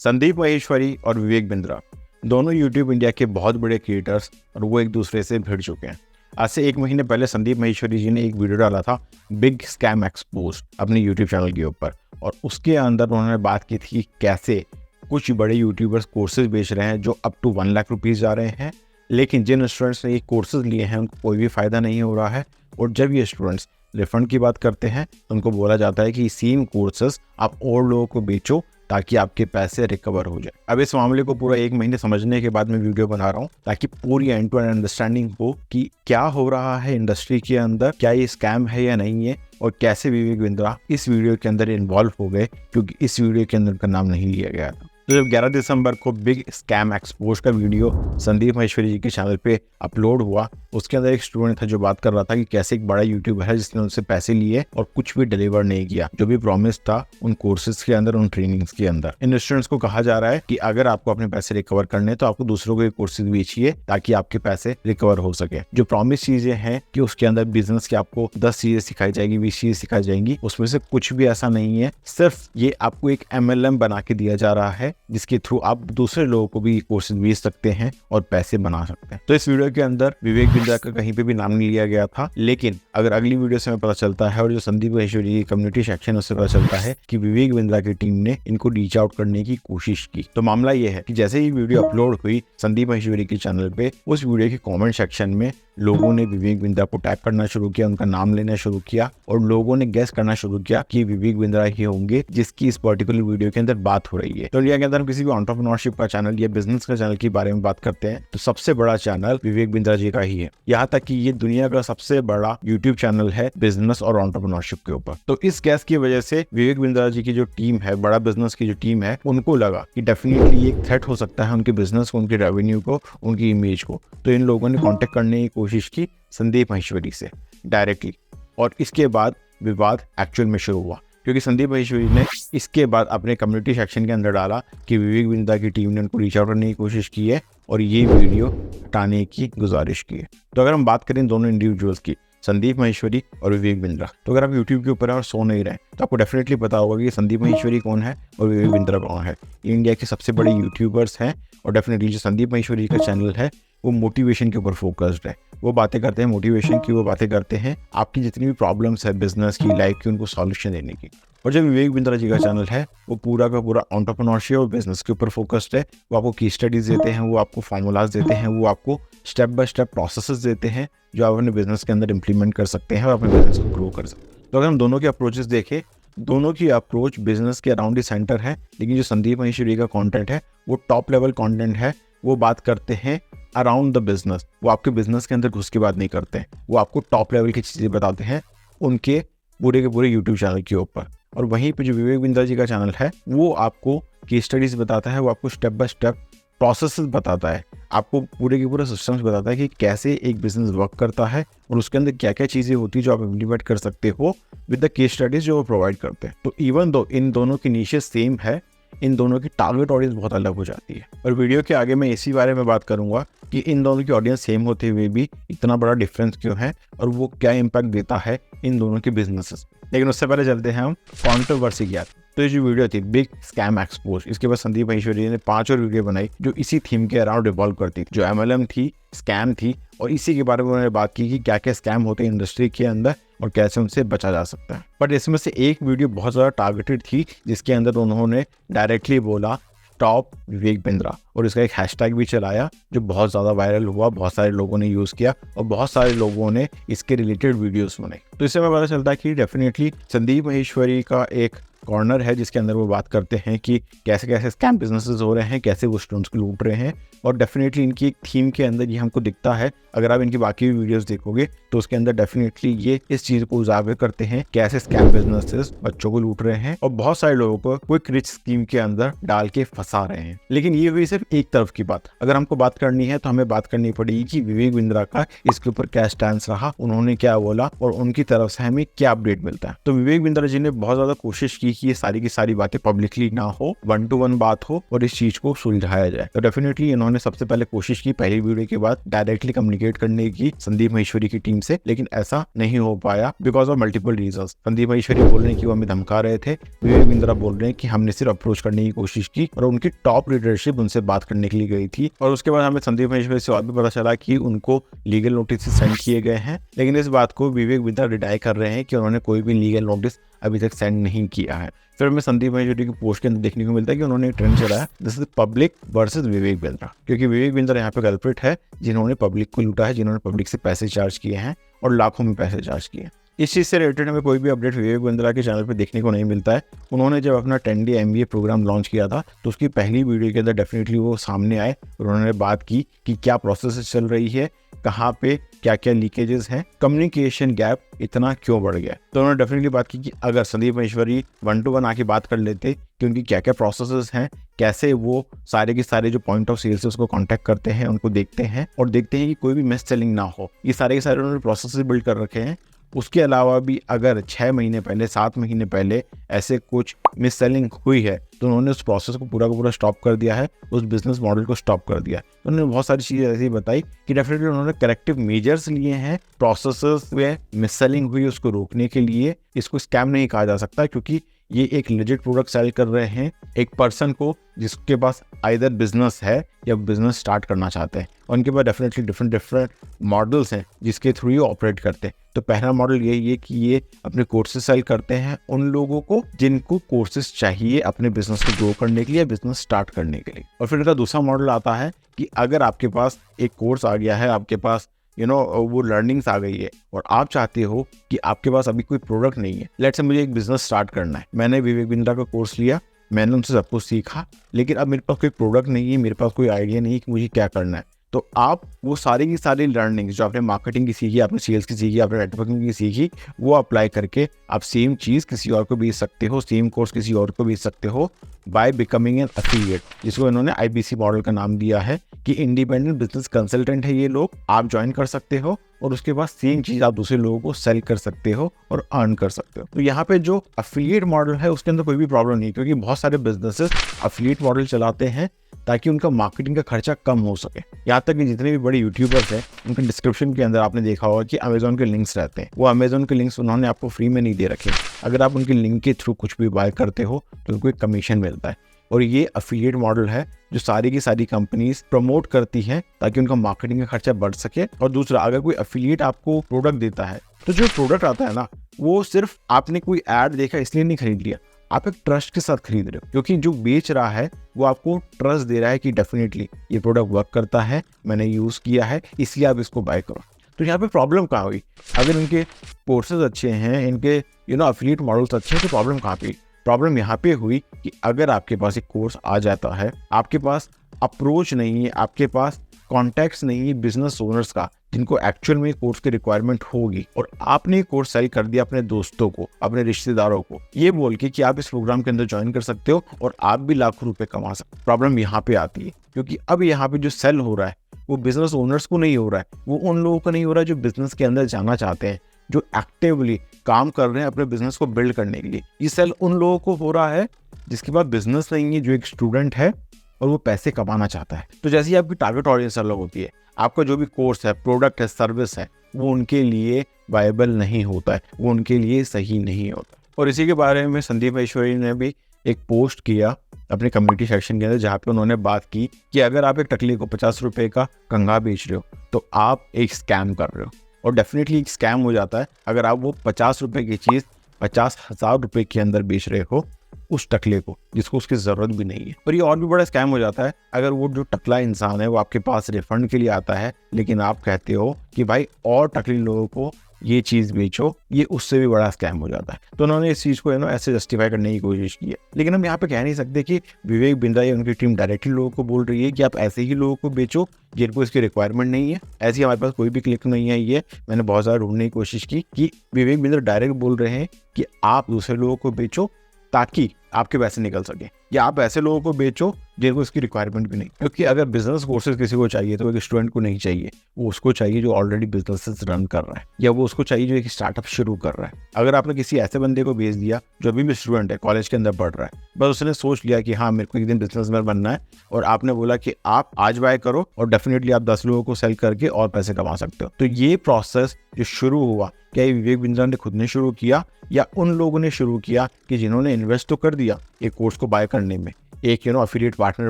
संदीप माहेश्वरी और विवेक बिंद्रा दोनों YouTube India के बहुत बड़े क्रिएटर्स और वो एक दूसरे से भिड़ चुके हैं। आज से 1 महीने पहले संदीप माहेश्वरी जी ने एक वीडियो डाला था बिग स्कैम एक्सपोज अपने यूट्यूब चैनल के ऊपर, और उसके अंदर उन्होंने बात की थी कैसे कुछ बड़े यूट्यूबर्स कोर्सेज बेच रहे हैं जो अप टू 1 लाख रुपीज़ जा रहे हैं, लेकिन जिन स्टूडेंट्स ने ये कोर्सेज लिए हैं उनको कोई भी फ़ायदा नहीं हो रहा है। और जब ये स्टूडेंट्स रिफंड की बात करते हैं तो उनको बोला जाता है कि सेम कोर्सेज आप और लोगों को बेचो ताकि आपके पैसे रिकवर हो जाए। अब इस मामले को पूरा 1 महीने समझने के बाद मैं वीडियो बना रहा हूँ ताकि पूरी एंड टू एंड अंडरस्टैंडिंग हो कि क्या हो रहा है इंडस्ट्री के अंदर, क्या ये स्कैम है या नहीं है, और कैसे विवेक बिंद्रा इस वीडियो के अंदर इन्वॉल्व हो गए, क्योंकि इस वीडियो के अंदर उनका नाम नहीं लिया गया था। तो जब 11 दिसंबर को बिग स्कैम एक्सपोज का वीडियो संदीप माहेश्वरी जी के चैनल पे अपलोड हुआ, उसके अंदर एक स्टूडेंट था जो बात कर रहा था कि कैसे एक बड़ा यूट्यूबर है जिसने उनसे पैसे लिए और कुछ भी डिलीवर नहीं किया, जो भी प्रॉमिस था उन कोर्सेज के अंदर, उन ट्रेनिंग्स के अंदर। इन स्टूडेंट्स को कहा जा रहा है कि अगर आपको अपने पैसे रिकवर करने तो आपको दूसरों को कोर्सेज बेचिए ताकि आपके पैसे रिकवर हो सके। जो प्रॉमिस चीजें हैं कि उसके अंदर बिजनेस की आपको 10 चीजें सिखाई जाएगी, 20 चीजें सिखाई जाएंगी, उसमें से कुछ भी ऐसा नहीं है। सिर्फ ये आपको एक MLM बना के दिया जा रहा है जिसके थ्रू आप दूसरे लोगों को भी कोर्सेज बेच सकते हैं और पैसे बना सकते हैं। तो इस वीडियो के अंदर विवेक बिंद्रा का कहीं पे भी नाम नहीं लिया गया था, लेकिन अगर अगली वीडियो से हमें पता चलता है और जो संदीप माहेश्वरी की कम्युनिटी सेक्शन उससे पता चलता है कि विवेक बिंद्रा की टीम ने इनको रीच आउट करने की कोशिश की। तो मामला ये है कि जैसे ही वीडियो अपलोड हुई संदीप माहेश्वरी के चैनल पे, उस वीडियो के कॉमेंट सेक्शन में लोगों ने विवेक बिंद्रा को टैग करना शुरू किया, उनका नाम लेना शुरू किया, और लोगों ने गेस करना शुरू किया कि विवेक बिंद्रा ही होंगे जिसकी इस पर्टिकुलर वीडियो के अंदर बात हो रही है। तो इंडिया के अंदर हम किसी भी एंटरप्रेन्योरशिप का चैनल या बिजनेस का चैनल के बारे में बात करते हैं तो सबसे बड़ा चैनल विवेक बिंद्रा जी का ही है। यहाँ तक कि ये दुनिया का सबसे बड़ा यूट्यूब चैनल है बिजनेस और एंटरप्रेन्योरशिप के ऊपर। तो इस गैस की वजह से विवेक बिंद्रा जी की जो टीम है, बड़ा बिजनेस की जो टीम है, उनको लगा कि डेफिनेटली एक थ्रेट हो सकता है उनके बिजनेस को, उनके रेवेन्यू को, उनकी इमेज को। तो इन लोगों ने कॉन्टेक्ट करने की कोशिश की संदीप माहेश्वरी से डायरेक्टली, और इसके बाद विवाद एक्चुअल में शुरू हुआ, क्योंकि संदीप माहेश्वरी ने इसके बाद अपने कम्युनिटी सेक्शन के अंदर डाला कि विवेक बिंद्रा की टीम ने उनको रीच आउट करने की कोशिश की है और ये वीडियो हटाने की गुजारिश की है। तो अगर हम बात करें दोनों इंडिविजुअल्स की, संदीप माहेश्वरी और विवेक बिंद्रा, तो अगर आप यूट्यूब के ऊपर और सो नहीं रहे तो आपको डेफिनेटली पता होगा कि संदीप माहेश्वरी कौन है और विवेक बिंद्रा कौन है। इंडिया के सबसे बड़े यूट्यूबर्स हैं, और डेफिनेटली जो संदीप माहेश्वरी का चैनल है वो मोटिवेशन के ऊपर फोकस्ड है। वो बातें करते हैं मोटिवेशन की, वो बातें करते हैं आपकी जितनी भी प्रॉब्लम्स है बिजनेस की, लाइफ की, उनको सॉल्यूशन देने की। और जो विवेक बिंद्रा जी का चैनल है वो पूरा का पूरा एंटरप्रेन्योरशिप और बिजनेस के ऊपर फोकस्ड है। वो आपको की स्टडीज देते हैं, वो आपको फार्मूलाज देते हैं, वो आपको स्टेप बाय स्टेप प्रोसेसेस देते हैं जो आप अपने बिजनेस के अंदर इंप्लीमेंट कर सकते हैं और अपने बिजनेस को ग्रो कर सकते हैं। तो अगर हम दोनों के अप्रोचेस देखें, दोनों की अप्रोच बिजनेस के अराउंड ही सेंटर है, लेकिन जो संदीप माहेश्वरी का कंटेंट है वो टॉप लेवल कंटेंट है। वो बात करते हैं अराउंड द बिजनेस, वो आपके बिजनेस के अंदर घुस के बात नहीं करते हैं, वो आपको टॉप लेवल की चीज़ें बताते हैं उनके पूरे के पूरे यूट्यूब चैनल के ऊपर। और वहीं पे जो विवेक बिंद्रा जी का चैनल है वो आपको केस स्टडीज बताता है, वो आपको स्टेप बाय स्टेप प्रोसेसेस बताता है, आपको पूरे के पूरे सिस्टम्स बताता है कि कैसे एक बिजनेस वर्क करता है और उसके अंदर क्या क्या चीज़ें होती है जो आप इम्प्लीमेंट कर सकते हो विद द केस स्टडीज जो वो प्रोवाइड करते हैं। तो इवन दो इन दोनों की नीशेस सेम है, इन दोनों की टारगेट ऑडियंस बहुत अलग हो जाती है। और वीडियो के आगे मैं इसी बारे में बात करूंगा कि इन दोनों की ऑडियंस सेम होते हुए भी इतना बड़ा डिफरेंस क्यों है और वो क्या इम्पैक्ट देता है इन दोनों के बिजनेसेस पे। लेकिन उससे पहले चलते हैं हम कॉन्ट्रोवर्सी की। तो ये जो वीडियो थी बिग स्कैम एक्सपोज, इसके बाद संदीप माहेश्वरी ने 5 और वीडियो बनाई जो इसी थीम के अराउंड रिवॉल्व करती थी, जो MLM थी, स्कैम थी, और इसी के बारे में उन्होंने बात की कि क्या क्या स्कैम होते हैं इंडस्ट्री के अंदर और कैसे उनसे बचा जा सकता है। बट इसमें से एक वीडियो बहुत ज़्यादा टारगेटेड थी जिसके अंदर उन्होंने डायरेक्टली बोला टॉप विवेक बिंद्रा, और इसका एक हैशटैग भी चलाया जो बहुत ज़्यादा वायरल हुआ, बहुत सारे लोगों ने यूज़ किया और बहुत सारे लोगों ने इसके रिलेटेड वीडियोस बनाए। तो इससे हमें पता चलता है कि डेफिनेटली संदीप माहेश्वरी का एक कॉर्नर है जिसके अंदर वो बात करते हैं कि कैसे कैसे स्कैम बिजनेसेस हो रहे हैं, कैसे वो स्टूडेंट्स को लूट रहे हैं, और डेफिनेटली इनकी एक थीम के अंदर ये हमको दिखता है। अगर आप इनकी बाकी भी वीडियोस देखोगे तो उसके अंदर डेफिनेटली ये इस चीज़ को उजागर करते हैं कैसे स्कैम बिजनेसेस बच्चों को लूट रहे हैं और बहुत सारे लोगों को क्विक रिच स्कीम के अंदर डाल के फंसा रहे हैं। लेकिन ये हुई सिर्फ सिर्फ एक तरफ की बात। अगर हमको बात करनी है तो हमें बात करनी पड़ेगी कि विवेक बिंद्रा का इसके ऊपर क्या स्टैंड रहा, उन्होंने क्या बोला और उनकी तरफ से हमें क्या अपडेट मिलता है। तो विवेक बिंद्रा जी ने बहुत ज्यादा कोशिश की कि ये सारी की सारी बातें पब्लिकली ना हो, 1 to 1 बात हो और इस चीज को सुलझाया जाए। तो डेफिनेटली इन्होंने सबसे पहले कोशिश की पहली वीडियो के बाद डायरेक्टली कम्युनिकेट करने की संदीप माहेश्वरी की टीम से, लेकिन ऐसा नहीं हो पाया because of multiple reason. Sandeep Maheshwari बोल रहे हैं कि वो हमें धमका रहे थे, विवेक बिंद्रा बोल रहे हैं कि हमने सिर्फ अप्रोच करने की कोशिश की और उनकी टॉप लीडरशिप उनसे बात करने के लिए गई थी। और उसके बाद हमें संदीप माहेश्वरी से और भी पता चला कि उनको लीगल नोटिस सेंड किए गए हैं, लेकिन इस बात को विवेक बिंद्रा डिनाई कर रहे हैं कि उन्होंने कोई भी लीगल नोटिस अभी तक सेंड नहीं किया है। फिर हमें संदीप माहेश्वरी की पोस्ट के अंदर देखने को मिलता है कि उन्होंने एक ट्रेंड चलाया, this is public versus Vivek Bindra, क्योंकि विवेक बिंद्रा यहाँ पे कल्प्रिट है जिन्होंने पब्लिक को लूटा है, जिन्होंने पब्लिक से पैसे चार्ज किए हैं और लाखों में पैसे चार्ज किए हैं। इस चीज़ से रिलेटेड हमें कोई भी अपडेट विवेक बिंद्रा के चैनल पे देखने को नहीं मिलता है। उन्होंने जब अपना 10 डे MBA प्रोग्राम लॉन्च किया था तो उसकी पहली वीडियो के अंदर डेफिनेटली वो सामने आए और उन्होंने बात की कि क्या प्रोसेस चल रही है, कहाँ पे क्या क्या लीकेजेस हैं, कम्युनिकेशन गैप इतना क्यों बढ़ गया। तो उन्होंने डेफिनेटली बात की कि अगर संदीप माहेश्वरी 1 to 1 आके बात कर लेते कि उनकी क्या क्या प्रोसेसेस हैं, कैसे वो सारे के सारे जो पॉइंट ऑफ सेल से उसको कांटेक्ट करते हैं, उनको देखते हैं और देखते हैं कि कोई भी मिस सेलिंग ना हो, ये सारे के सारे उन्होंने प्रोसेसेस बिल्ड कर रखे हैं। उसके अलावा भी अगर 6 महीने पहले 7 महीने पहले ऐसे कुछ मिस सेलिंग हुई है तो उन्होंने उस प्रोसेस को पूरा का पूरा स्टॉप कर दिया है, उस बिजनेस मॉडल को स्टॉप कर दिया। तो उन्होंने बहुत सारी चीज़ें ऐसी बताई कि डेफिनेटली उन्होंने करेक्टिव मेजर्स लिए हैं प्रोसेसेस में मिस सेलिंग हुई उसको रोकने के लिए। इसको स्कैम नहीं कहा जा सकता क्योंकि ये एक लेजिट प्रोडक्ट सेल कर रहे हैं एक पर्सन को जिसके पास आइदर बिजनेस है या बिजनेस स्टार्ट करना चाहते हैं, और उनके पास डेफिनेटली डिफरेंट मॉडल्स हैं जिसके थ्रू ये ऑपरेट करते हैं। तो पहला मॉडल यही है कि ये अपने कोर्सेज सेल करते हैं उन लोगों को जिनको कोर्सेज चाहिए अपने बिजनेस को ग्रो करने के लिए, बिजनेस स्टार्ट करने के लिए। और फिर इनका दूसरा मॉडल आता है कि अगर आपके पास एक कोर्स आ गया है, आपके पास वो लर्निंग्स आ गई है और आप चाहते हो कि आपके पास अभी कोई प्रोडक्ट नहीं है, लेट्स से मुझे एक बिजनेस स्टार्ट करना है, मैंने विवेक बिंद्रा का कोर्स लिया, मैंने उनसे सब कुछ सीखा, लेकिन अब मेरे पास कोई प्रोडक्ट नहीं है, मेरे पास कोई आइडिया नहीं है कि मुझे क्या करना है। तो आप वो सारी की सारी लर्निंग्स जो आपने मार्केटिंग की सीखी, आपने सेल्स की सीखी, आपने नेटवर्किंग की सीखी, वो अप्लाई करके आप सेम चीज़ किसी और को बेच सकते हो, सेम कोर्स किसी और को बेच सकते हो बाय बिकमिंग एन एफिलिएट, जिसको इन्होंने IBC मॉडल का नाम दिया है कि इंडिपेंडेंट बिजनेस कंसल्टेंट है ये लोग, आप ज्वाइन कर सकते हो और उसके बाद सेम चीज़ आप दूसरे लोगों को सेल कर सकते हो और अर्न कर सकते हो। तो यहाँ पे जो एफिलिएट मॉडल है उसके अंदर कोई भी प्रॉब्लम नहीं, क्योंकि बहुत सारे बिजनेसेस एफिलिएट मॉडल चलाते हैं ताकि उनका मार्केटिंग का खर्चा कम हो सके। यहाँ तक कि जितने भी बड़े यूट्यूबर्स हैं उनके डिस्क्रिप्शन के अंदर आपने देखा होगा कि अमेजोन के लिंक्स रहते हैं, वो अमेजोन के लिंक्स उन्होंने आपको फ्री में नहीं दे रखे। अगर आप उनके लिंक के थ्रू कुछ भी बाय करते हो तो उनको एक कमीशन मिलता है, और ये एफिलिएट मॉडल है जो सारी की सारी कंपनीज प्रमोट करती हैं ताकि उनका मार्केटिंग का खर्चा बढ़ सके। और दूसरा, अगर कोई एफिलिएट आपको प्रोडक्ट देता है तो जो प्रोडक्ट आता है ना, वो सिर्फ आपने कोई ऐड देखा इसलिए नहीं खरीद लिया, आप एक ट्रस्ट के साथ खरीद रहे हो, क्योंकि जो बेच रहा है वो आपको ट्रस्ट दे रहा है कि डेफिनेटली ये प्रोडक्ट वर्क करता है, मैंने यूज़ किया है, इसलिए आप इसको बाय करो। तो यहाँ पे प्रॉब्लम कहाँ हुई? अगर इनके कोर्सेज अच्छे हैं, इनके एफिलिएट मॉडल्स अच्छे हैं, तो प्रॉब्लम कहाँ पे? प्रॉब्लम यहाँ पे हुई कि अगर आपके पास एक कोर्स आ जाता है, आपके पास अप्रोच नहीं है, आपके पास कॉन्टैक्ट्स नहीं है बिजनेस ओनर्स का जिनको एक्चुअल में कोर्स की रिक्वायरमेंट होगी, और आपने कोर्स सेल कर दिया अपने दोस्तों को, अपने रिश्तेदारों को, ये बोल के कि आप इस प्रोग्राम के अंदर ज्वाइन कर सकते हो और आप भी लाखों रुपए कमा सकते हो। प्रॉब्लम यहाँ पे आती है क्योंकि अब यहाँ पे जो सेल हो रहा है वो बिजनेस ओनर्स को नहीं हो रहा है, वो उन लोगों को नहीं हो रहा है जो बिजनेस के अंदर जाना चाहते हैं, जो एक्टिवली काम कर रहे हैं अपने बिजनेस को बिल्ड करने के लिए। ये सेल उन लोगों को हो रहा है जिसके पास बिजनेस नहीं है, जो एक स्टूडेंट है और वो पैसे कमाना चाहता है। तो जैसे ही आपकी टारगेट ऑडियंस अलग होती है, आपका जो भी कोर्स है, प्रोडक्ट है, सर्विस है, वो उनके लिए वायबल नहीं होता है, वो उनके लिए सही नहीं होता। और इसी के बारे में संदीप माहेश्वरी ने भी एक पोस्ट किया अपने कम्युनिटी सेक्शन के अंदर, जहाँ पे उन्होंने बात की कि अगर आप एक टकले को 50 रुपए का कंघा बेच रहे हो तो आप एक स्कैम कर रहे हो, और डेफिनेटली एक स्कैम हो जाता है अगर आप वो 50 रुपए की चीज़ 50,000 रुपए के अंदर बेच रहे हो उस टकले को, जिसको उसकी ज़रूरत भी नहीं है। और ये और भी बड़ा स्कैम हो जाता है अगर वो जो टकला इंसान है वो आपके पास रिफंड के लिए आता है, लेकिन आप कहते हो कि भाई और टकले लोगों को ये चीज़ बेचो, ये उससे भी बड़ा स्कैम हो जाता है। तो उन्होंने इस चीज़ को ऐसे जस्टिफाई करने की कोशिश की है, लेकिन हम यहाँ पे कह नहीं सकते कि विवेक बिंद्रा या उनकी टीम डायरेक्टली लोगों को बोल रही है कि आप ऐसे ही लोगों को बेचो जिनको इसकी रिक्वायरमेंट नहीं है। ऐसी हमारे पास कोई भी क्लिक नहीं है। ये मैंने बहुत ज़्यादा ढूंढने की कोशिश की कि विवेक बिंद्रा डायरेक्ट बोल रहे हैं कि आप दूसरे लोगों को बेचो ताकि आपके पैसे निकल सके। या आप ऐसे लोगों को बेचो जिनको इसकी रिक्वायरमेंट भी नहीं। क्योंकि अगर बिजनेस कोर्सेज किसी को चाहिए तो एक स्टूडेंट को नहीं चाहिए, वो उसको चाहिए जो ऑलरेडी बिजनेसेस रन कर रहा है, या वो उसको चाहिए जो एक स्टार्टअप शुरू कर रहा है। अगर आपने किसी ऐसे बंदे को भेज दिया जो अभी भी स्टूडेंट है, कॉलेज के अंदर पढ़ रहा है, बस उसने सोच लिया कि हाँ मेरे को एक दिन बिजनेसमैन बनना है, और आपने बोला कि आप आज बाय करो और डेफिनेटली आप 10 लोगों को सेल करके और पैसे कमा सकते हो। तो ये प्रोसेस जो शुरू हुआ, क्या ये विवेक बिंद्रा ने खुद ने शुरू किया या उन लोगों ने शुरू किया कि जिन्होंने इन्वेस्ट तो कर दिया एक कोर्स को बाय करने में, एक एफिलिएट पार्टनर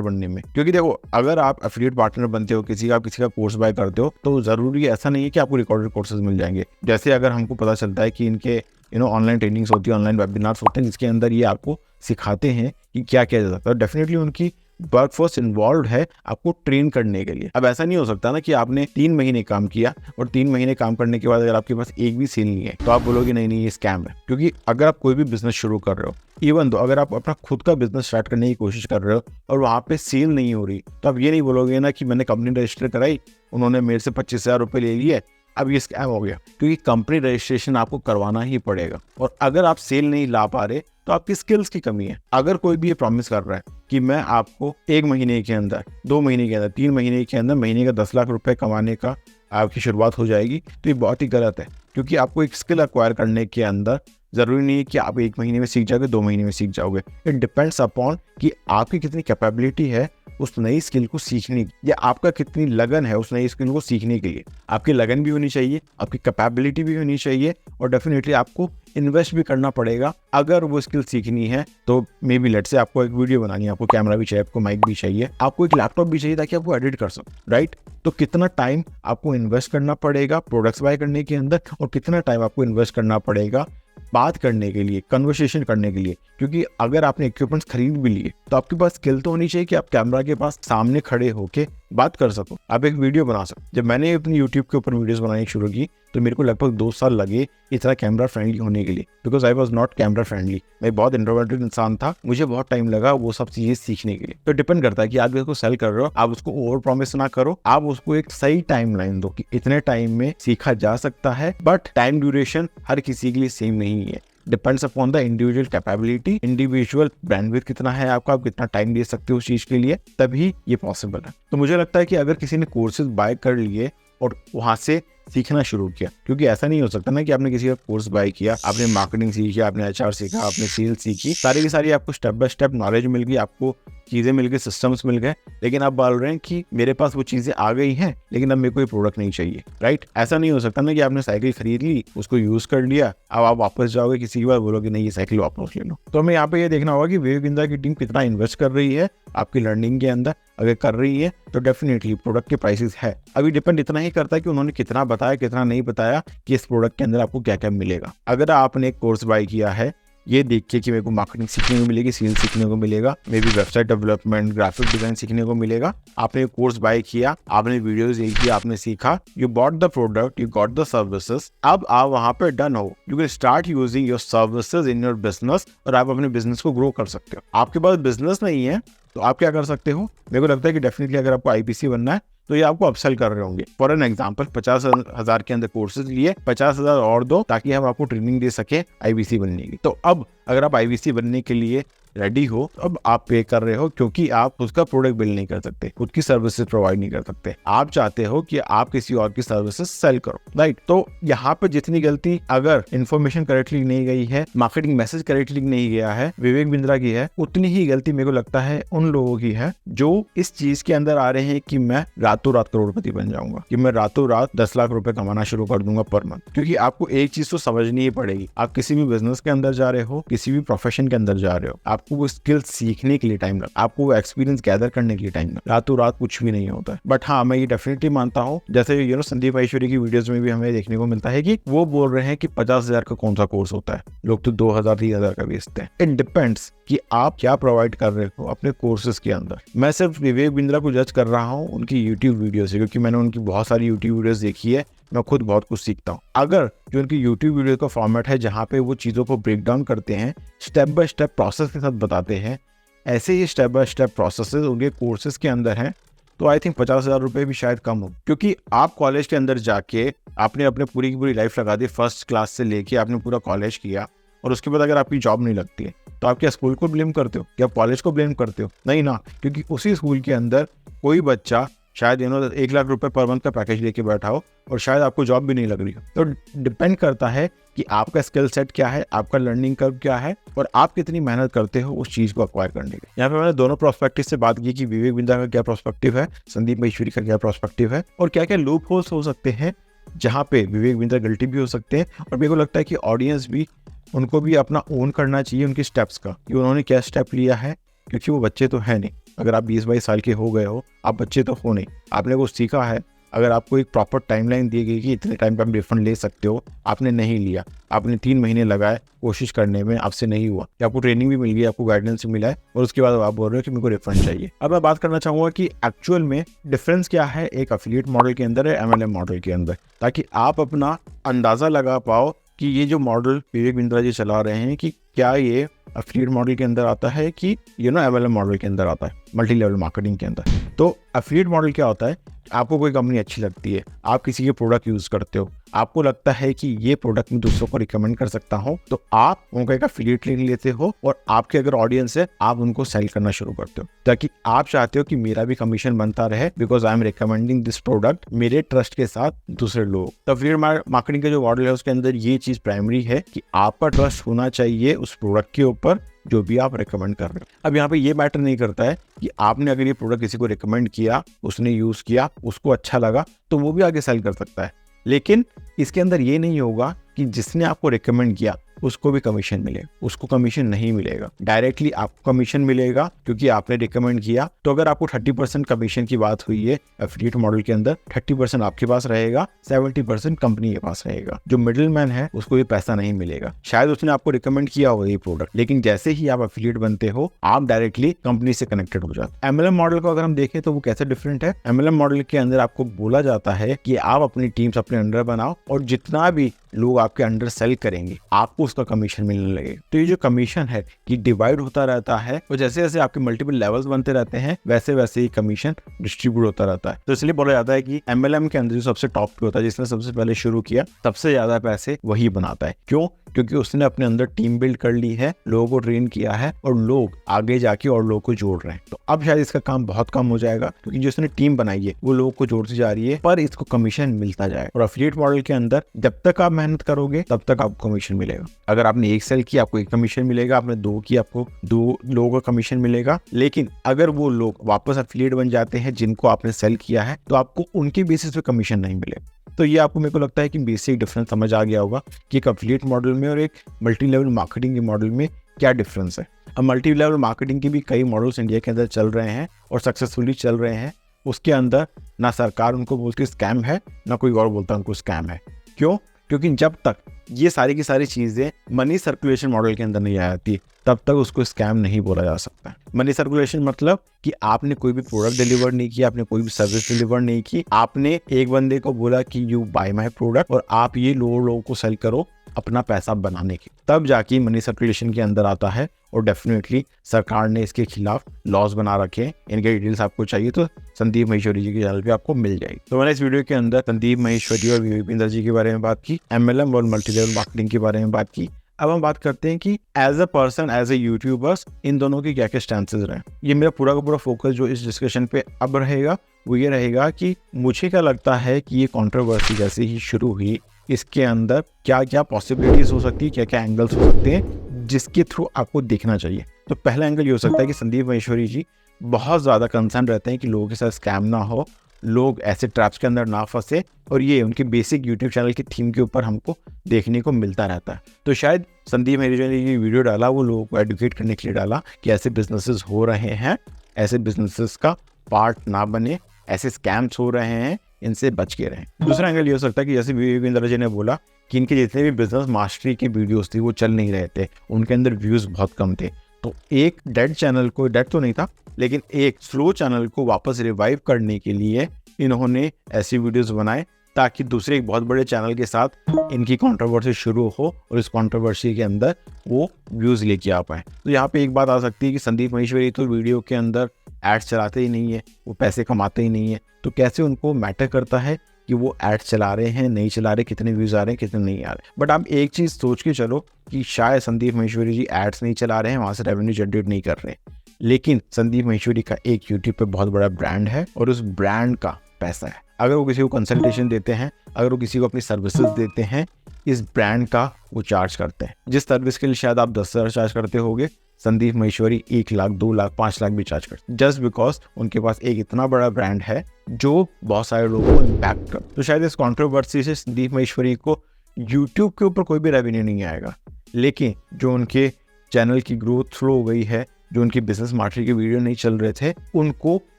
बनने में। क्योंकि देखो, अगर आप एफिलिएट पार्टनर बनते हो, किसी का कोर्स बाय करते हो, तो जरूरी ऐसा नहीं है कि आपको रिकॉर्डेड कोर्सेज मिल जाएंगे। जैसे अगर हमको पता चलता है कि इनके ऑनलाइन ट्रेनिंग्स होती है, ऑनलाइन वेबिनार्स होते हैं, जिसके अंदर ये आपको सिखाते हैं कि क्या किया जा सकता है। डेफिनेटली उनकी वर्कफोर्स इन्वॉल्व है आपको ट्रेन करने के लिए। अब ऐसा नहीं हो सकता ना कि आपने 3 महीने काम किया और 3 महीने काम करने के बाद अगर आपके पास एक भी सेल नहीं है तो आप बोलोगे नहीं ये स्कैम है। क्योंकि अगर आप कोई भी बिजनेस शुरू कर रहे हो, इवन तो अगर आप अपना खुद का बिजनेस स्टार्ट करने की कोशिश कर रहे हो और वहां पे सेल नहीं हो रही, तो आप ये नहीं बोलोगे ना कि मैंने कंपनी रजिस्टर कराई, उन्होंने मेरे से 25,000 रुपये ले लिए, अब ये स्कैम हो गया। क्योंकि कंपनी रजिस्ट्रेशन आपको करवाना ही पड़ेगा, और अगर आप सेल नहीं ला पा रहे तो आपकी स्किल्स की कमी है। अगर कोई भी ये प्रॉमिस कर रहा है कि मैं आपको 1 महीने के अंदर, 2 महीने के अंदर, 3 महीने के अंदर महीने का 10 लाख रुपए कमाने का आपकी शुरुआत हो जाएगी, तो ये बहुत ही गलत है। क्योंकि आपको एक स्किल अक्वायर करने के अंदर जरूरी नहीं है कि आप 1 महीने में सीख जाओगे, 2 महीने में सीख जाओगे। इट डिपेंड्स अपॉन कि आपकी कितनी कैपेबिलिटी है उस नई स्किल को सीखने की, या आपका कितनी लगन है उस नई स्किल को सीखने के लिए। आपकी लगन भी होनी चाहिए, आपकी कैपेबिलिटी भी होनी चाहिए, और डेफिनेटली आपको इन्वेस्ट भी करना पड़ेगा। अगर वो स्किल सीखनी है तो मे बी लेट से आपको एक वीडियो बनानी है, आपको कैमरा भी चाहिए, आपको माइक भी चाहिए, आपको एक लैपटॉप भी चाहिए ताकि आपको एडिट कर सको, राइट। तो कितना टाइम आपको इन्वेस्ट करना पड़ेगा प्रोडक्ट्स बाय करने के अंदर, और कितना टाइम आपको इन्वेस्ट करना पड़ेगा बात करने के लिए, कन्वर्सेशन करने के लिए। क्योंकि अगर आपने इक्विपमेंट्स खरीद भी लिए तो आपके पास स्किल तो होनी चाहिए कि आप कैमरा के पास सामने खड़े होके बात कर सको, आप एक वीडियो बना सको। जब मैंने अपनी यूट्यूब के ऊपर वीडियोस बनानी शुरू की तो मेरे को लगभग 2 साल लगे इतना कैमरा फ्रेंडली होने के लिए, because I was not camera friendly. मैं बहुत इंट्रोवर्टेड इंसान था, मुझे बहुत टाइम लगा वो सब चीजें सीखने के लिए। तो डिपेंड करता है कि आप इसको सेल कर रहे हो, आप उसको ओवर प्रॉमिस ना करो, आप उसको एक सही टाइम लाइन दो कि इतने टाइम में सीखा जा सकता है। बट टाइम ड्यूरेशन हर किसी के लिए सेम नहीं है, depends upon the individual capability, individual bandwidth कितना है आपका, आप कितना टाइम दे सकते हो उस चीज के लिए, तभी ये पॉसिबल है। तो मुझे लगता है कि अगर किसी ने कोर्सेज बाय कर लिए और वहां से सीखना शुरू किया, क्योंकि ऐसा नहीं हो सकता ना कि आपने किसी का कोर्स बाय किया, आपने मार्केटिंग सीखी, आपने HR सीखा, आपने सेल्स सीखी, सारी की सारी आपको स्टेप बाय स्टेप नॉलेज मिल गई, आपको चीजें मिल गई, सिस्टम्स मिल गए, लेकिन आप बोल रहे हैं कि मेरे पास वो चीजें आ गई हैं लेकिन अब मेरे को ये प्रोडक्ट नहीं चाहिए, राइट। ऐसा नहीं हो सकता ना कि आपने साइकिल खरीद ली, उसको यूज कर लिया, अब आप वापस जाओगे किसी की बात बोलोगे नहीं ये साइकिल वापस ले लो। तो हमें यहाँ पे ये देखना होगा कि विवेक बिंद्रा की टीम कितना इन्वेस्ट कर रही है आपकी लर्निंग के अंदर। अगर कर रही है तो डेफिनेटली प्रोडक्ट के प्राइसेस है। अभी डिपेंड इतना ही करता है कि उन्होंने कितना बताया, कितना नहीं बताया कि इस प्रोडक्ट के अंदर आपको क्या क्या मिलेगा। अगर आपने एक कोर्स बाय किया है ये देख के कि मेरे को मार्केटिंग सीखने को मिलेगी, सेल्स सीखने को मिलेगा, may be website development, graphic design सीखने को मिलेगा, आपने कोर्स बाय किया, आपने वीडियोस देखी, आपने सीखा, you bought the product, you got the services, अब आप वहां पे डन हो, you can start using your services in your business, और आप अपने बिजनेस को ग्रो कर सकते हो। आपके पास बिजनेस नहीं है तो आप क्या कर सकते हो, मेरे को लगता है कि डेफिनेटली अगर आपको IPC बनना है तो ये आपको अपसेल कर रहे होंगे। फॉर एन एग्जांपल 50,000 के अंदर कोर्सेज लिए, 50,000 और दो ताकि हम आपको ट्रेनिंग दे सके IBC बनने की। तो अब अगर आप IBC बनने के लिए रेडी हो, अब आप पे कर रहे हो क्योंकि आप उसका प्रोडक्ट बिल्ड नहीं कर सकते, खुद की सर्विसेज प्रोवाइड नहीं कर सकते, आप चाहते हो कि आप किसी और की सर्विसेज सेल करो, राइट। तो यहाँ पे जितनी गलती अगर इन्फॉर्मेशन करेक्टली नहीं गई है, मार्केटिंग मैसेज करेक्टली नहीं गया है, विवेक बिंद्रा की है, उतनी ही गलती मेरे को लगता है उन लोगों की है जो इस चीज के अंदर आ रहे हैं कि मैं रातों रात करोड़पति बन जाऊंगा, कि मैं रातों रात 10 लाख रुपए कमाना शुरू कर दूंगा पर मंथ। क्योंकि आपको एक चीज तो समझनी ही पड़ेगी, आप किसी भी बिजनेस के अंदर जा रहे हो, किसी भी प्रोफेशन के अंदर जा रहे हो, आपको वो स्किल सीखने के लिए टाइम लगा, आपको वो एक्सपीरियंस गैदर करने के लिए टाइम लगा, रातों रात कुछ भी नहीं होता है। बट हाँ, मैं ये डेफिनेटली मानता हूँ, जैसे संदीप माहेश्वरी की वीडियोस में भी हमें देखने को मिलता है कि वो बोल रहे हैं कि 50,000 का कौन सा कोर्स होता है, लोग तो 2,000 3,000 का बेचते हैं। इट डिपेंड्स कि आप क्या प्रोवाइड कर रहे हो अपने कोर्सेज के अंदर। मैं सिर्फ विवेक बिंद्रा को जज कर रहा हूँ उनकी यूट्यूब वीडियो से, क्योंकि मैंने उनकी बहुत सारी यूट्यूब वीडियोस देखी है, मैं खुद बहुत कुछ सीखता हूँ। अगर जो उनकी यूट्यूब वीडियो का फॉर्मेट है जहाँ पे वो चीज़ों को ब्रेक डाउन करते हैं, स्टेप बाय स्टेप प्रोसेस के साथ बताते हैं, ऐसे ही स्टेप बाय स्टेप प्रोसेसेस उनके कोर्सेज के अंदर हैं, तो आई थिंक 50,000 रुपये भी शायद कम हो। क्योंकि आप कॉलेज के अंदर जाके आपने अपने पूरी की पूरी लाइफ लगा दी, फर्स्ट क्लास से लेके आपने पूरा कॉलेज किया, और उसके बाद अगर आपकी जॉब नहीं लगती है तो आप क्या स्कूल को ब्लेम करते हो, क्या कॉलेज को ब्लेम करते हो? नहीं ना, क्योंकि उसी स्कूल के अंदर कोई बच्चा शायद 1 लाख रुपए पर मंथ का पैकेज लेके बैठा हो और शायद आपको जॉब भी नहीं लग रही हो। तो डिपेंड करता है कि आपका स्किल सेट क्या है, आपका लर्निंग कर्व क्या है और आप कितनी मेहनत करते हो उस चीज को अक्वायर करने के। यहाँ पे मैंने दोनों प्रोस्पेक्टिव से बात की कि विवेक बिंद्रा का क्या प्रोस्पेक्टिव है, संदीप महेश्वरी का क्या प्रोस्पेक्टिव है और क्या क्या लूप होल्स हो सकते हैं जहाँ पे विवेक बिंद्रा गिल्टी भी हो सकते हैं। और मेरे को लगता है कि ऑडियंस भी, उनको भी अपना ओन करना चाहिए उनकी स्टेप्स का, कि उन्होंने क्या स्टेप लिया है, क्योंकि वो बच्चे तो है नहीं। अगर आप 20-22 साल के हो गए हो, आप बच्चे तो हो नहीं, आपने कुछ सीखा है। अगर आपको एक प्रॉपर टाइमलाइन दी गई कि इतने टाइम पे आप रिफंड ले सकते हो, आपने नहीं लिया, आपने 3 महीने लगाए कोशिश करने में, आपसे नहीं हुआ, कि आपको ट्रेनिंग भी मिल गई, आपको गाइडेंस भी मिला है और उसके बाद आप बोल रहे हो कि मेरे को रिफंड चाहिए। अब मैं बात करना चाहूंगा कि एक्चुअल में डिफरेंस क्या है एक एफिलिएट मॉडल के अंदर है MLM मॉडल के अंदर, ताकि आप अपना अंदाजा लगा पाओ कि ये जो मॉडल विवेक बिंद्रा जी चला रहे हैं कि क्या ये एफिलिएट मॉडल के अंदर आता है कि MLM मॉडल के अंदर आता है, मल्टी लेवल मार्केटिंग के अंदर। तो एफिलिएट मॉडल क्या होता है, आपको कोई कंपनी अच्छी लगती है, आप किसी के प्रोडक्ट यूज करते हो, आपको लगता है कि ये प्रोडक्ट मैं दूसरों को रिकमेंड कर सकता हूं, तो आप उनका एक एफिलिएट लिंक लेते हो और आपके अगर ऑडियंस है, आप उनको सेल करना शुरू करते हो, ताकि आप चाहते हो कि मेरा भी कमीशन बनता रहे because I am recommending this product मेरे ट्रस्ट के साथ दूसरे लोग। तो एफिलिएट मार्केटिंग का जो मॉडल है उसके अंदर ये चीज प्राइमरी है कि आपका ट्रस्ट होना चाहिए उस प्रोडक्ट के ऊपर जो भी आप रिकमेंड कर रहे हो। अब यहाँ पे ये मैटर नहीं करता है कि आपने अगर ये प्रोडक्ट किसी को रिकमेंड किया, उसने यूज किया, उसको अच्छा लगा, तो वो भी आगे सेल कर सकता है। लेकिन इसके अंदर ये नहीं होगा कि जिसने आपको रिकमेंड किया उसको भी कमीशन मिलेगा, उसको कमीशन नहीं मिलेगा। डायरेक्टली आपको कमीशन मिलेगा क्योंकि आपने रिकमेंड किया। तो अगर आपको 30% कमीशन की बात हुई है एफिलिएट मॉडल के अंदर, 30% आपके पास रहेगा, 70% कंपनी के पास रहेगा। जो मिडिल मैन है उसको ये पैसा नहीं मिलेगा। शायद उसने आपको रिकमेंड किया होगा ये प्रोडक्ट, लेकिन जैसे ही आप एफिलिएट बनते हो, आप डायरेक्टली कंपनी से कनेक्टेड हो जाते। MLM मॉडल को अगर हम देखें तो वो कैसे डिफरेंट है। MLM मॉडल के अंदर आपको बोला जाता है कि आप अपनी टीम्स अपने अंडर बनाओ और जितना भी लोग आपके अंडर सेल करेंगे आपको उसका कमीशन मिलने लगेगा। तो ये जो कमीशन है कि डिवाइड होता रहता है और जैसे जैसे आपके मल्टीपल लेवल्स बनते रहते हैं वैसे वैसे ही कमीशन डिस्ट्रीब्यूट होता रहता है। तो इसलिए बोला जाता है कि MLM के अंदर जो सबसे टॉप पे होता है, जिसने सबसे पहले शुरू किया, सबसे ज्यादा पैसे वही बनाता है। क्यों? क्योंकि उसने अपने अंदर टीम बिल्ड कर ली है, लोगों को ट्रेन किया है और लोग आगे जाके और लोगों को जोड़ रहे हैं। तो अब शायद इसका काम बहुत कम हो जाएगा क्योंकि जो उसने टीम बनाई है वो लोगों को जोड़ती जा रही है, पर इसको कमीशन मिलता जाएगा। और एफिलिएट मॉडल के अंदर जब तक आप मेहनत करोगे तब तक आपको कमीशन मिलेगा। अगर आपने 1 सेल किया आपको 1 कमीशन मिलेगा, आपने 2 की आपको 2 लोगों का कमीशन मिलेगा। लेकिन अगर वो लोग वापस एफिलिएट बन जाते हैं जिनको आपने सेल किया है, तो आपको उनके बेसिस पे कमीशन नहीं मिलेगा। तो ये आपको, मेरे को लगता है कि बेसिक डिफरेंस समझ आ गया होगा कि एक एफिलिएट मॉडल में और एक मल्टी लेवल मार्केटिंग के मॉडल में क्या डिफरेंस है। अब मल्टी लेवल मार्केटिंग के भी कई मॉडल्स इंडिया के अंदर चल रहे हैं और सक्सेसफुली चल रहे हैं। उसके अंदर ना सरकार उनको बोलती स्कैम है, ना कोई और बोलता उनको स्कैम है। क्यों? क्योंकि जब तक ये सारी की सारी चीजें मनी सर्कुलेशन मॉडल के अंदर नहीं आ जाती तब तक उसको स्कैम नहीं बोला जा सकता। मनी सर्कुलेशन मतलब कि आपने कोई भी प्रोडक्ट डिलीवर नहीं किया, आपने कोई भी सर्विस डिलीवर नहीं की, आपने एक बंदे को बोला कि यू बाय माय प्रोडक्ट और आप ये लोगों को सेल करो अपना पैसा बनाने की, तब जाके मनी सर्कुलेशन के अंदर आता है। और डेफिनेटली सरकार ने इसके खिलाफ लॉज बना रखे हैं। इनके डिटेल्स आपको चाहिए तो संदीप महेश्वरी जी के चैनल पे आपको मिल जाएगी। तो मैंने इस वीडियो के अंदर संदीप महेश्वरी और विवेक बिंद्रा जी के बारे में बात की, MLM और मल्टी लेवल मार्केटिंग के बारे में बात की। अब हम बात करते हैं कि as a person, as a YouTubers, इन दोनों के क्या क्या स्टैंसेस रहे। ये मेरा पूरा का पूरा फोकस जो इस डिस्कशन पे अब रहेगा वो ये रहेगा कि मुझे क्या लगता है कि ये कंट्रोवर्सी जैसे ही शुरू हुई, इसके अंदर क्या क्या पॉसिबिलिटीज हो सकती है, क्या क्या एंगल्स हो सकते हैं जिसके थ्रू आपको देखना चाहिए। तो पहला एंगल ये हो सकता है कि संदीप महेश्वरी जी बहुत ज़्यादा कंसर्न रहते हैं कि लोगों के साथ स्कैम ना हो, लोग ऐसे ट्रैप्स के अंदर ना फंसे, और ये उनके बेसिक यूट्यूब चैनल की थीम के ऊपर हमको देखने को मिलता रहता है। तो शायद संदीप महेश्वरी जी वीडियो डाला वो लोगों को एडुकेट करने के लिए डाला कि ऐसे बिजनेसेस हो रहे हैं, ऐसे बिजनेसेस का पार्ट ना बने, ऐसे स्कैम्स हो रहे हैं, इनसे बच के रहें। दूसरा एंगल ये हो सकता है कि जैसे विवेक बिंद्रा जी ने बोला कि इनके जितने भी बिजनेस मास्टरी के वीडियोस थे वो चल नहीं रहे थे, उनके अंदर व्यूज बहुत कम थे। तो एक डेड चैनल को, डेड तो नहीं था लेकिन एक स्लो चैनल को वापस रिवाइव करने के लिए इन्होंने ऐसी वीडियोस बनाए ताकि दूसरे एक बहुत बड़े चैनल के साथ इनकी कंट्रोवर्सी शुरू हो और इस कंट्रोवर्सी के अंदर वो व्यूज लेके आ पाए। तो यहाँ पे एक बात आ सकती है कि संदीप महेश्वरी तो वीडियो के अंदर एड्स चलाते ही नहीं है, वो पैसे कमाते ही नहीं है, तो कैसे उनको मैटर करता है कि कि वो एड चला रहे हैं नहीं चला रहे, कितने व्यूज आ रहे हैं कितने नहीं आ रहे। बट आप एक चीज सोच के चलो कि शायद संदीप माहेश्वरी जी एड्स नहीं चला रहे हैं, वहां से रेवेन्यू जनरेट नहीं कर रहे हैं, लेकिन संदीप माहेश्वरी का एक यूट्यूब पे बहुत बड़ा ब्रांड है और उस ब्रांड का पैसा है। अगर वो किसी को कंसल्टेशन देते हैं, अगर वो किसी को अपनी सर्विसेज देते हैं, इस ब्रांड का वो चार्ज करते हैं। जिस सर्विस के लिए शायद आप 10,000 चार्ज करते होगे, संदीप माहेश्वरी 1 लाख 2 लाख 5 लाख भी चार्ज करते हैं, जस्ट बिकॉज उनके पास एक इतना बड़ा ब्रांड है जो बहुत सारे लोगों को इम्पैक्ट कर। तो शायद इस कंट्रोवर्सी से संदीप माहेश्वरी को यूट्यूब के ऊपर कोई भी रेवेन्यू नहीं आएगा, लेकिन जो उनके चैनल की ग्रोथ स्लो हो गई है, जो उनकी बिजनेस मार्केटिंग के वीडियो नहीं चल रहे थे, उनको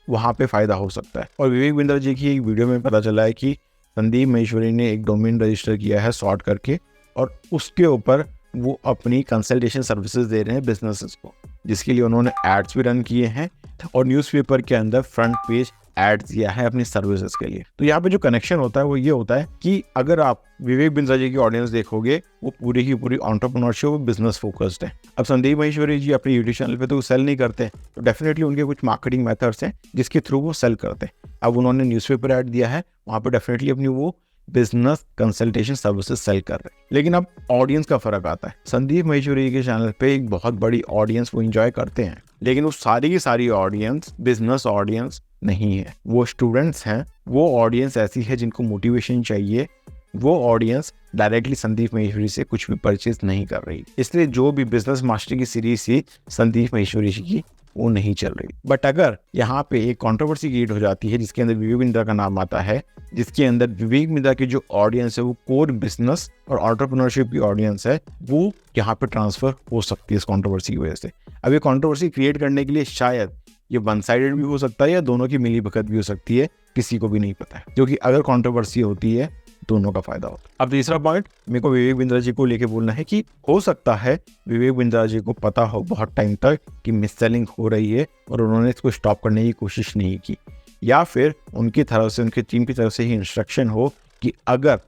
वहाँ पे फायदा हो सकता है। और विवेक बिंद्रा जी की एक वीडियो में पता चला है कि संदीप माहेश्वरी ने एक डोमेन रजिस्टर किया है सॉर्ट करके, और उसके ऊपर वो अपनी कंसल्टेशन सर्विसेज दे रहे हैं बिजनेसेस को, जिसके लिए उन्होंने एड्स भी रन किए हैं और न्यूज़पेपर के अंदर फ्रंट पेज एड दिया है अपनी सर्विसेज के लिए। तो यहाँ पे जो कनेक्शन होता है वो ये होता है कि अगर आप विवेक बिंद्रा जी की ऑडियंस देखोगे, वो पूरी की पूरी एंटरप्रेन्योरशिप बिजनेस फोकस्ड है। अब संदीप माहेश्वरी जी अपने यूट्यूब चैनल पे तो सेल नहीं करते, तो डेफिनेटली उनके कुछ मार्केटिंग मेथड्स हैं जिसके थ्रू वो सेल करते हैं। अब उन्होंने न्यूज़पेपर ऐड दिया है, वहाँ पे डेफिनेटली अपनी वो बिजनेस कंसल्टेशन सर्विसेज सेल कर रहे हैं। लेकिन अब ऑडियंस का फर्क आता है। संदीप माहेश्वरी के चैनल पे एक बहुत बड़ी ऑडियंस वो एंजॉय करते हैं, लेकिन वो सारी की सारी ऑडियंस बिजनेस ऑडियंस नहीं है, वो स्टूडेंट्स हैं। वो ऑडियंस ऐसी है जिनको मोटिवेशन चाहिए, वो ऑडियंस डायरेक्टली संदीप माहेश्वरी से कुछ भी परचेज नहीं कर रही। इसलिए जो भी बिजनेस मास्टर की सीरीज थी संदीप माहेश्वरी की, वो नहीं चल रही। बट अगर यहाँ पे एक कंट्रोवर्सी क्रिएट हो जाती है जिसके अंदर विवेक बिंद्रा का नाम आता है, जिसके अंदर विवेक बिंद्रा की जो ऑडियंस है वो कोर बिजनेस और एंटरप्रेन्योरशिप की ऑडियंस है, वो यहाँ पे ट्रांसफर हो सकती है इस कंट्रोवर्सी की वजह से। अब ये कंट्रोवर्सी क्रिएट करने के लिए शायद ये वन साइडेड भी हो सकता है या दोनों की मिली भगत भी हो सकती है, किसी को भी नहीं पता है, क्योंकि अगर कंट्रोवर्सी होती है दोनों का फायदा होता है। अब तीसरा पॉइंट मेरे को विवेक बिंद्रा जी को लेके बोलना है कि हो सकता है विवेक बिंद्रा जी को पता हो बहुत टाइम तक कि मिस सेलिंग हो रही है और उन्होंने इसको स्टॉप करने की कोशिश नहीं की, या फिर उनकी तरफ से, उनकी टीम की तरफ से ही इंस्ट्रक्शन हो कि अगर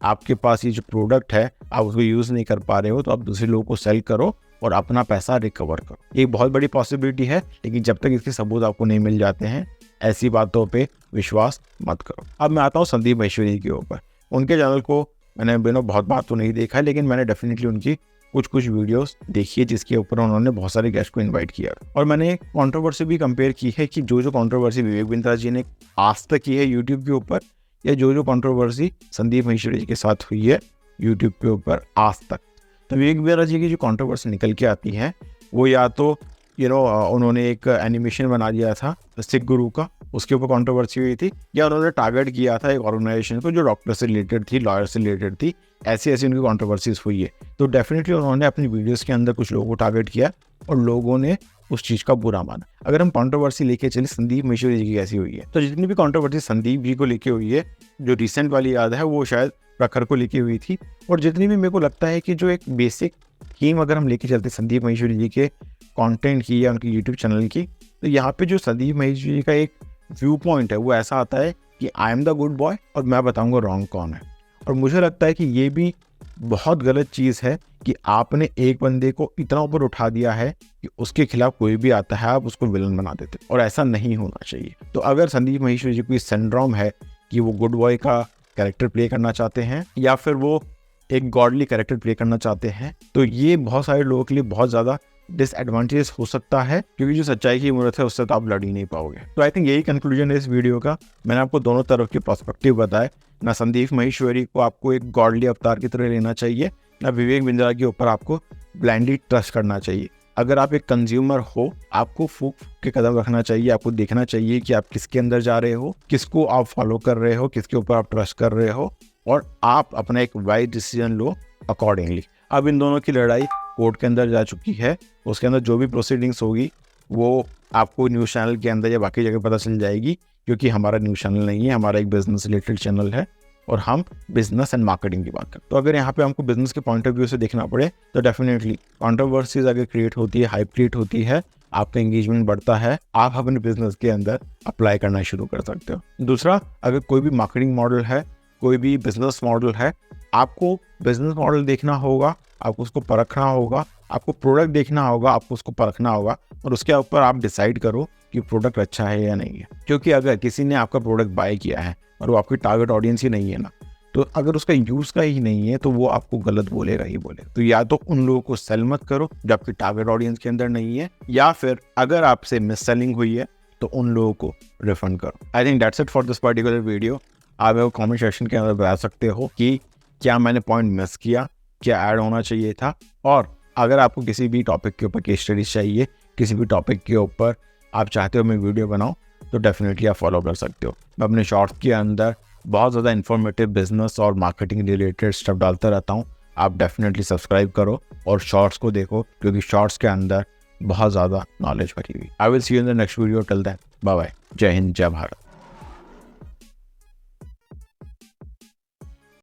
आपके पास ये जो प्रोडक्ट है आप उसको यूज नहीं कर पा रहे हो तो आप दूसरे लोगों को सेल करो और अपना पैसा रिकवर करो। ये बहुत बड़ी पॉसिबिलिटी है, लेकिन जब तक इसके सबूत आपको नहीं मिल जाते हैं, ऐसी बातों पे विश्वास मत करो। अब मैं आता हूँ संदीप माहेश्वरी के ऊपर। उनके चैनल को मैंने बहुत बार तो नहीं देखा है, लेकिन मैंने डेफिनेटली उनकी कुछ वीडियोस देखी है जिसके ऊपर उन्होंने बहुत सारे गेस्ट को इनवाइट किया। और मैंने कंट्रोवर्सी भी कंपेयर की है कि जो कंट्रोवर्सी विवेक बिंद्रा जी ने आज तक की है यूट्यूब के ऊपर, या जो कंट्रोवर्सी संदीप माहेश्वरी जी के साथ हुई है यूट्यूब के ऊपर आज तक। तो विवेक बिंद्रा जी की जो कंट्रोवर्सी निकल के आती है वो या तो उन्होंने एक एनिमेशन बना दिया था सिख गुरु का, उसके ऊपर कंट्रोवर्सी हुई थी, या उन्होंने टारगेट किया था एक ऑर्गेनाइजेशन को जो डॉक्टर से रिलेटेड थी, लॉयर से रिलेटेड थी। ऐसी उनकी कंट्रोवर्सीज हुई है। तो डेफिनेटली उन्होंने अपनी वीडियोस के अंदर कुछ लोगों को टारगेट किया और लोगों ने उस चीज़ का बुरा माना। अगर हम कंट्रोवर्सी लेके चले संदीप माहेश्वरी जी की कैसी हुई है, तो जितनी भी कंट्रोवर्सी संदीप जी को लेके हुई है, जो रिसेंट वाली याद है वो शायद प्रखर को लेके हुई थी। और जितनी भी मेरे को लगता है कि जो एक बेसिक थीम अगर हम लेके चलते संदीप माहेश्वरी जी के कंटेंट की या उनकी यूट्यूब चैनल की, तो यहाँ पे जो संदीप माहेश्वरी जी का एक व्यू पॉइंट है वो ऐसा आता है कि I am the good boy और मैं बताऊंगा रॉन्ग कौन है। और मुझे लगता है कि ये भी बहुत गलत चीज़ है कि आपने एक बंदे को इतना ऊपर उठा दिया है कि उसके खिलाफ कोई भी आता है आप उसको विलन बना देते, और ऐसा नहीं होना चाहिए। तो अगर संदीप माहेश्वरी जी को सिंड्रोम है कि वो गुड बॉय का कैरेक्टर प्ले करना चाहते हैं या फिर वो एक गॉडली कैरेक्टर प्ले करना चाहते हैं, तो ये बहुत सारे लोगों के लिए बहुत ज़्यादा डिसएडवांटेज हो सकता है, क्योंकि जो सच्चाई की उम्मीद है उससे तो आप लड़ ही नहीं पाओगे। तो आई थिंक यही कंक्लूजन है इस वीडियो का। मैंने आपको दोनों तरफ के पर्सपेक्टिव बताए। ना संदीप माहेश्वरी को आपको एक गॉडली अवतार की तरह लेना चाहिए, ना विवेक बिंद्रा के ऊपर आपको ब्लाइंडली ट्रस्ट करना चाहिए। अगर आप एक कंज्यूमर हो, आपको फूक के कदम रखना चाहिए। आपको देखना चाहिए कि आप किसके अंदर जा रहे हो, किसको आप फॉलो कर रहे हो, किसके ऊपर आप ट्रस्ट कर रहे हो, और आप अपना एक वाइज डिसीजन लो अकॉर्डिंगली। अब इन दोनों की लड़ाई कोर्ट के अंदर जा चुकी है, उसके अंदर जो भी प्रोसीडिंग्स होगी वो आपको न्यूज़ चैनल के अंदर या बाकी जगह पता चल जाएगी, क्योंकि हमारा न्यूज़ चैनल नहीं है, हमारा एक बिजनेस रिलेटेड चैनल है और हम बिजनेस एंड मार्केटिंग की बात करते हैं। तो अगर यहाँ पे हमको बिजनेस के पॉइंट ऑफ व्यू से देखना पड़े तो डेफिनेटली कंट्रोवर्सीज अगर क्रिएट होती है, हाइप क्रिएट होती है, आपका एंगेजमेंट बढ़ता है, आप अपने बिजनेस के अंदर अप्लाई करना शुरू कर सकते हो। दूसरा, अगर कोई भी मार्केटिंग मॉडल है, कोई भी बिजनेस मॉडल है, आपको बिजनेस मॉडल देखना होगा, आपको उसको परखना होगा, आपको प्रोडक्ट देखना होगा, आपको उसको परखना होगा, और उसके ऊपर आप डिसाइड करो कि प्रोडक्ट अच्छा है या नहीं है। क्योंकि अगर किसी ने आपका प्रोडक्ट बाय किया है और वो आपकी टारगेट ऑडियंस ही नहीं है ना, तो अगर उसका यूज़ का ही नहीं है तो वो आपको गलत बोलेगा ही बोलेगा। तो या तो उन लोगों को सेल मत करो जो आपकी टारगेट ऑडियंस के अंदर नहीं है, या फिर अगर आपसे मिस सेलिंग हुई है तो उन लोगों को रिफंड करो। I think that's it for this particular video. आप वो कॉमेंट सेक्शन के अंदर बता सकते हो कि क्या मैंने पॉइंट मिस किया, क्या ऐड होना चाहिए था, और अगर आपको किसी भी टॉपिक के ऊपर केस स्टडीज चाहिए, किसी भी टॉपिक के ऊपर आप चाहते हो मैं वीडियो बनाऊं, तो डेफिनेटली आप फॉलो कर सकते हो। मैं अपने शॉर्ट्स के अंदर बहुत ज़्यादा इन्फॉर्मेटिव बिजनेस और मार्केटिंग रिलेटेड स्टफ डालता रहता हूँ। आप डेफिनेटली सब्सक्राइब करो और शॉर्ट्स को देखो, क्योंकि शॉर्ट्स के अंदर बहुत ज़्यादा नॉलेज भरी हुई। I will see you in the next video. Till then bye bye. जय हिंद, जय भारत।